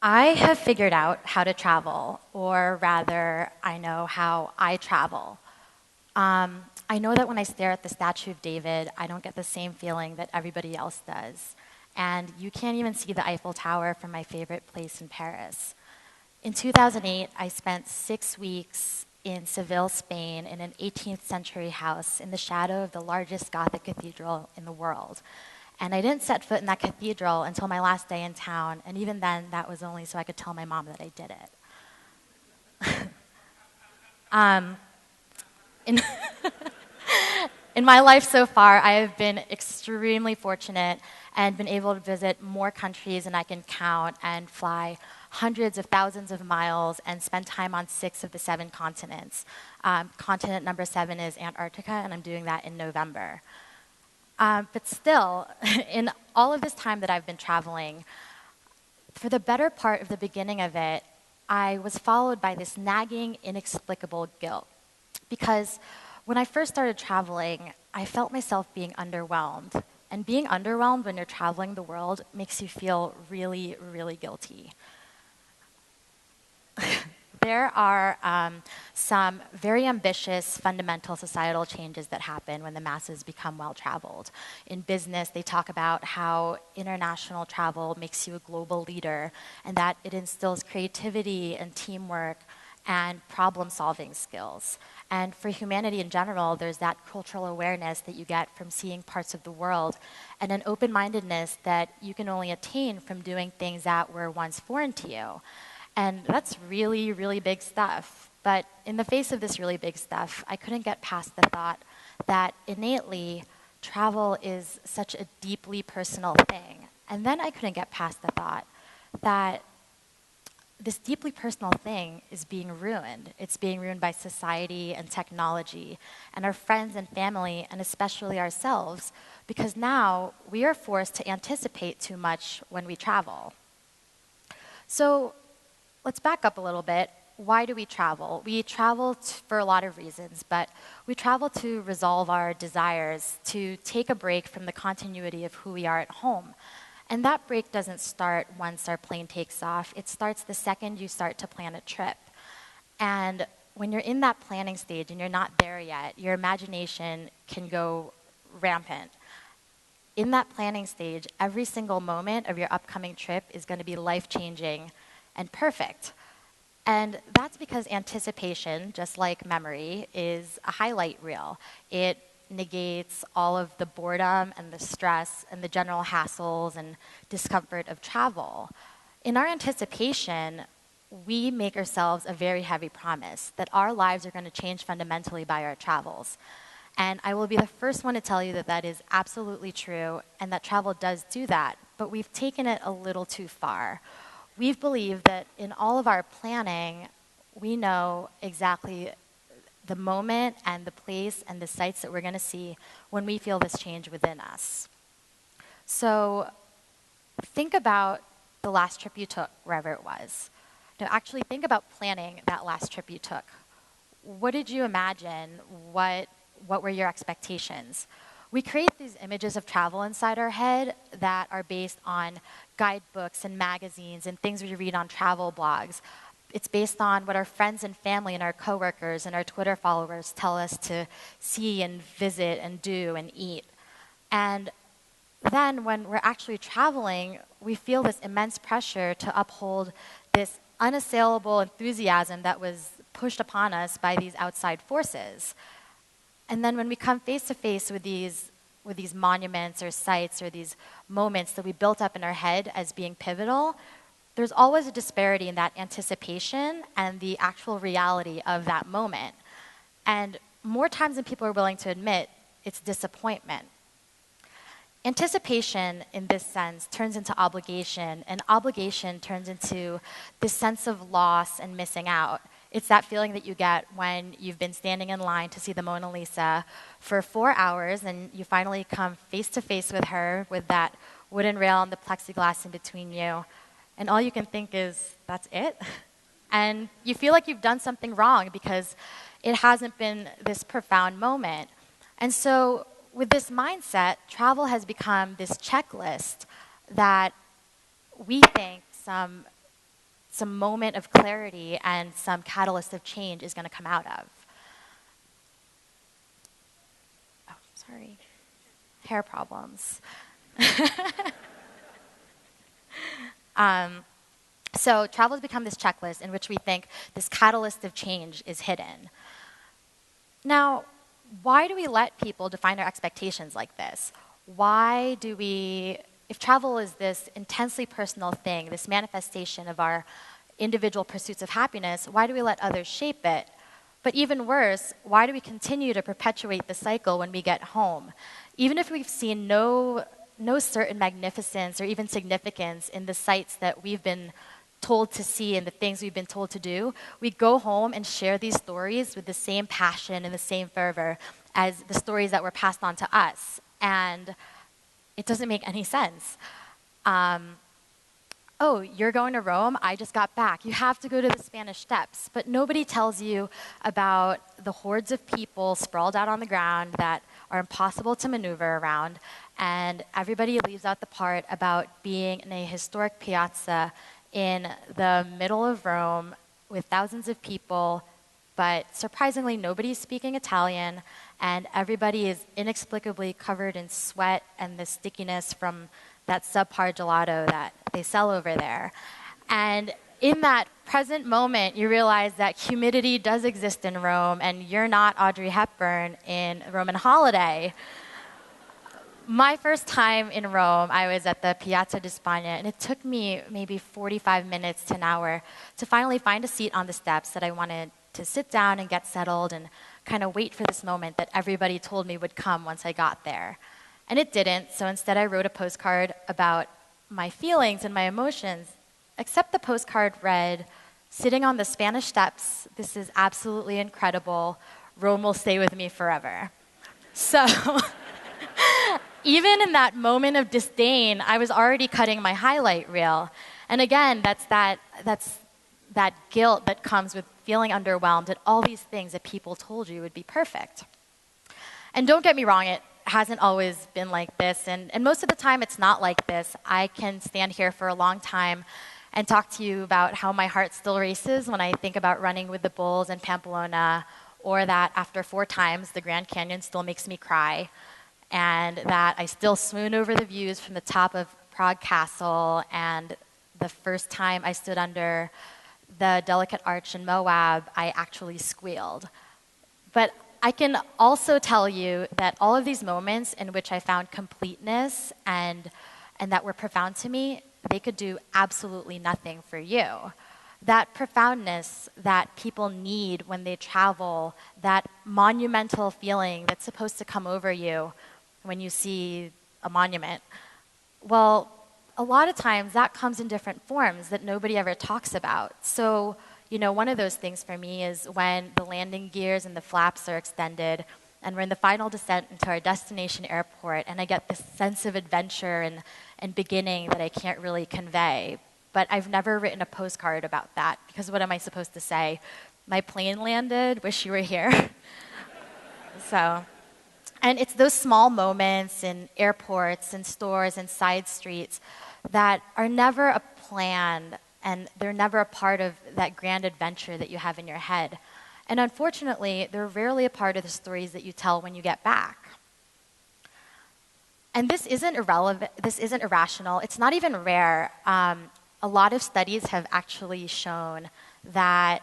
I have figured out how to travel, or rather, I know how I travel. I know that when I stare at the statue of David, I don't get the same feeling that everybody else does. And you can't even see the Eiffel Tower from my favorite place in Paris. In 2008, I spent 6 weeks in Seville, Spain, in an 18th century house in the shadow of the largest Gothic cathedral in the world. And I didn't set foot in that cathedral until my last day in town, and even then, that was only so I could tell my mom that I did it. In, in my life so far, I have been extremely fortunate and been able to visit more countries than I can count and fly hundreds of thousands of miles and spend time on 6 of the 7 continents. Continent number 7 is Antarctica, and I'm doing that in November. But still, in all of this time that I've been traveling, for the better part of the beginning of it, I was followed by this nagging, inexplicable guilt. Because when I first started traveling, I felt myself being underwhelmed. And being underwhelmed when you're traveling the world makes you feel really, really guilty. There are some very ambitious fundamental societal changes that happen when the masses become well-traveled. In business, they talk about how international travel makes you a global leader and that it instills creativity and teamwork and problem-solving skills. And for humanity in general, there's that cultural awareness that you get from seeing parts of the world and an open-mindedness that you can only attain from doing things that were once foreign to you. And that's really, really big stuff. But in the face of this really big stuff, I couldn't get past the thought that innately, travel is such a deeply personal thing. And then I couldn't get past the thought that this deeply personal thing is being ruined. It's being ruined by society and technology and our friends and family, and especially ourselves, because now we are forced to anticipate too much when we travel. So let's back up a little bit. Why do we travel? We travel for a lot of reasons, but we travel to resolve our desires, to take a break from the continuity of who we are at home. And that break doesn't start once our plane takes off. It starts the second you start to plan a trip. And when you're in that planning stage and you're not there yet, your imagination can go rampant. In that planning stage, every single moment of your upcoming trip is going to be life-changing and perfect. And that's because anticipation, just like memory, is a highlight reel. It negates all of the boredom and the stress and the general hassles and discomfort of travel. In our anticipation, we make ourselves a very heavy promise that our lives are going to change fundamentally by our travels. And I will be the first one to tell you that that is absolutely true and that travel does do that, but we've taken it a little too far. We've believed that in all of our planning, we know exactly the moment and the place and the sights that we're going to see when we feel this change within us. So think about the last trip you took, wherever it was. Now, actually think about planning that last trip you took. What did you imagine? What were your expectations? We create these images of travel inside our head that are based on guidebooks and magazines and things we read on travel blogs. It's based on what our friends and family and our coworkers and our Twitter followers tell us to see and visit and do and eat. And then when we're actually traveling, we feel this immense pressure to uphold this unassailable enthusiasm that was pushed upon us by these outside forces. And then when we come face to face with these monuments or sites or these moments that we built up in our head as being pivotal, there's always a disparity in that anticipation and the actual reality of that moment. And more times than people are willing to admit, it's disappointment. Anticipation, in this sense, turns into obligation, and obligation turns into this sense of loss and missing out. It's that feeling that you get when you've been standing in line to see the Mona Lisa for 4 hours, and you finally come face to face with her with that wooden rail and the plexiglass in between you. And all you can think is, that's it? And you feel like you've done something wrong because it hasn't been this profound moment. And so with this mindset, travel has become this checklist that we think some some moment of clarity and some catalyst of change is going to come out of. Oh, sorry. Hair problems. So travel has become this checklist in which we think this catalyst of change is hidden. Now, why do we let people define our expectations like this? Why do we, if travel is this intensely personal thing, this manifestation of our individual pursuits of happiness, why do we let others shape it? But even worse, why do we continue to perpetuate the cycle when we get home? Even if we've seen no certain magnificence or even significance in the sights that we've been told to see and the things we've been told to do, we go home and share these stories with the same passion and the same fervor as the stories that were passed on to us. And it doesn't make any sense. Oh, you're going to Rome? I just got back. You have to go to the Spanish Steps. But nobody tells you about the hordes of people sprawled out on the ground that are impossible to maneuver around. And everybody leaves out the part about being in a historic piazza in the middle of Rome with thousands of people, but surprisingly nobody's speaking Italian, and everybody is inexplicably covered in sweat and the stickiness from that subpar gelato that they sell over there. And in that present moment, you realize that humidity does exist in Rome, and you're not Audrey Hepburn in Roman Holiday. My first time in Rome, I was at the Piazza di Spagna, and it took me maybe 45 minutes to an hour to finally find a seat on the steps that I wanted to sit down and get settled and kind of wait for this moment that everybody told me would come once I got there. And it didn't, so instead I wrote a postcard about my feelings and my emotions, except the postcard read, "Sitting on the Spanish Steps, this is absolutely incredible. Rome will stay with me forever." So even in that moment of disdain, I was already cutting my highlight reel. And again, that's that guilt that comes with feeling underwhelmed at all these things that people told you would be perfect. And don't get me wrong, it hasn't always been like this. And most of the time, it's not like this. I can stand here for a long time and talk to you about how my heart still races when I think about running with the bulls in Pamplona, or that after 4 times, the Grand Canyon still makes me cry, and that I still swoon over the views from the top of Prague Castle, and the first time I stood under the delicate arch in Moab, I actually squealed. But I can also tell you that all of these moments in which I found completeness and that were profound to me, they could do absolutely nothing for you. That profoundness that people need when they travel, that monumental feeling that's supposed to come over you when you see a monument, well, a lot of times that comes in different forms that nobody ever talks about. So, one of those things for me is when the landing gears and the flaps are extended and we're in the final descent into our destination airport, and I get this sense of adventure and beginning that I can't really convey. But I've never written a postcard about that, because what am I supposed to say? My plane landed, wish you were here. And it's those small moments in airports and stores and side streets that are never a plan, and they're never a part of that grand adventure that you have in your head. And unfortunately, they're rarely a part of the stories that you tell when you get back. And this isn't irrelevant, this isn't irrational, it's not even rare. A lot of studies have actually shown that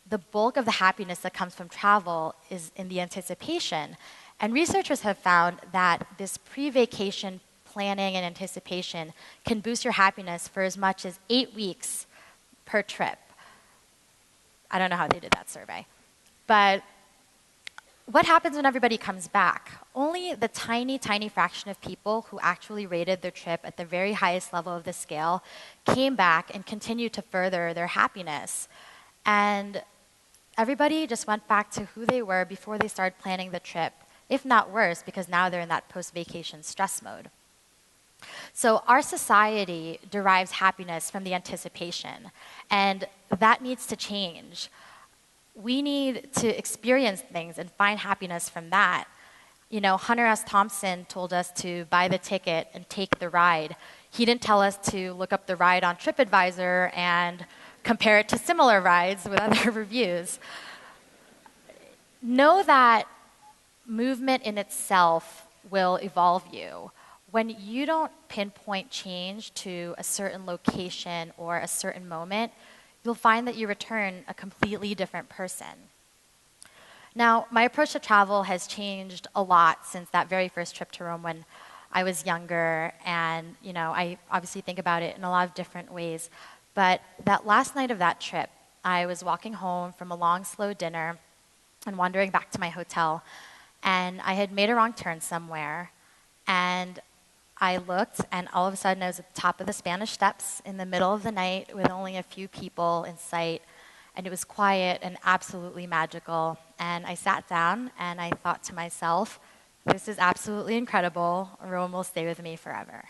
the bulk of the happiness that comes from travel is in the anticipation. And researchers have found that this pre-vacation planning and anticipation can boost your happiness for as much as 8 weeks per trip. I don't know how they did that survey. But what happens when everybody comes back? Only the tiny, tiny fraction of people who actually rated their trip at the very highest level of the scale came back and continued to further their happiness. And everybody just went back to who they were before they started planning the trip, if not worse, because now they're in that post-vacation stress mode. So our society derives happiness from the anticipation, and that needs to change. We need to experience things and find happiness from that. Hunter S. Thompson told us to buy the ticket and take the ride. He didn't tell us to look up the ride on TripAdvisor and compare it to similar rides with other reviews. Know that movement in itself will evolve you. When you don't pinpoint change to a certain location or a certain moment, you'll find that you return a completely different person. Now, my approach to travel has changed a lot since that very first trip to Rome when I was younger, and I obviously think about it in a lot of different ways. But that last night of that trip, I was walking home from a long, slow dinner and wandering back to my hotel, and I had made a wrong turn somewhere, and I looked, and all of a sudden I was at the top of the Spanish Steps in the middle of the night with only a few people in sight, and it was quiet and absolutely magical. And I sat down, and I thought to myself, this is absolutely incredible. Rome will stay with me forever.